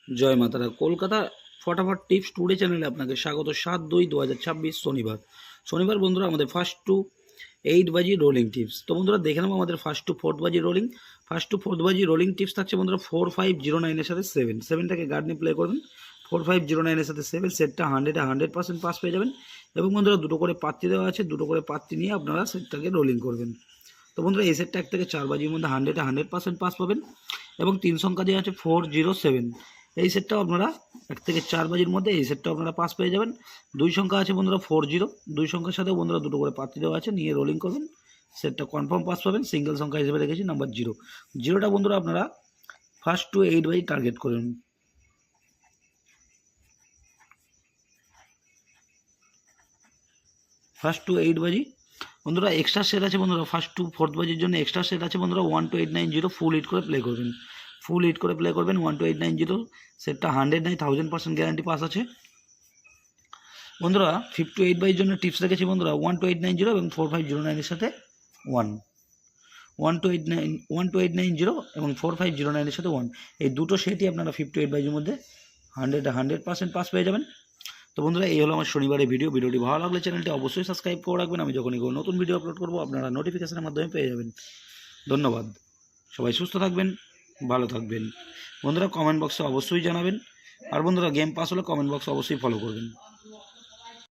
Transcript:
জয় মাতারা। কলকাতা ফটাফট tips today চ্যানেলে আপনাকে স্বাগত। 7/2/2026 শনিবার। শনিবার বন্ধুরা আমাদের ফার্স্ট টু 8 বাজি রোলিং টিপস। তো বন্ধুরা দেখে নেবো আমাদের ফার্স্ট টু ফোর্থ বাজি রোলিং। ফার্স্ট টু ফোর্থ বাজি রোলিং টিপস থাকছে বন্ধুরা 4509-এর সাথে 7টাকে গার্ড নিয়ে প্লে করবেন। 4509-এর সাথে 7 সেটটা 100% পাস পেয়ে যাবেন। এবং বন্ধুরা দুটো করে পাত্তি দেওয়া আছে, দুটো করে পাত্তি নিয়ে আপনারা সেটটাকে রোলিং করবেন। তো বন্ধুরা এই সেটটা 1 থেকে 4 বাজির মধ্যে 100% পাস পাবেন। এবং 3 সংখ্যা দেওয়া আছে 407। এই সেটটাও আপনারা 1 থেকে 4 বাজির মধ্যে এই সেটটাও আপনারা পাস পেয়ে যাবেন। 2 সংখ্যা আছে বন্ধুরা 40। 2 সংখ্যার সাথেও বন্ধুরা দুটো করে পাত্তি দেওয়া আছে, নিয়ে রোলিং করবেন, সেটটা কনফার্ম পাস পাবেন। সিঙ্গেল সংখ্যা হিসেবে রেখেছি নাম্বার 0। 0টা বন্ধুরা আপনারা ফার্স্ট টু 8 বাজি টার্গেট করুন। ফার্স্ট টু 8 বাজি বন্ধুরা এক্সট্রা সেট আছে বন্ধুরা। ফার্স্ট টু ফোর্থ বাজির জন্য এক্সট্রা সেট আছে বন্ধুরা 12890। ফুল হিট করে প্লে করবেন, ফুল হিট করে প্লে করবেন 12890। সেটটা 100 নাই 1000% গ্যারান্টি পাস আছে বন্ধুরা। 5 টু 8 বাজির জন্য টিপস রেখেছি বন্ধুরা 12890 এবং 4509-এর সাথে 1। 12890 এবং 4509-এর সাথে 1, এই দুটো সেটই আপনারা 5 টু 8 বাজির মধ্যে 100% পাস পেয়ে যাবেন। তো বন্ধুরা এই হলো আমার শনিবারের ভিডিওটি ভালো লাগলে চ্যানেলটি অবশ্যই সাবস্ক্রাইব করে রাখবেন। আমি যখনই কোনো নতুন ভিডিও আপলোড করবো আপনারা নোটিফিকেশনের মাধ্যমে পেয়ে যাবেন। ধন্যবাদ। সবাই সুস্থ থাকবেন, ভালো থাকবেন বন্ধুরা। কমেন্ট বক্সে অবশ্যই জানাবেন। আর বন্ধুরা গেম পাস হলে কমেন্ট বক্সে অবশ্যই ফলো করবেন।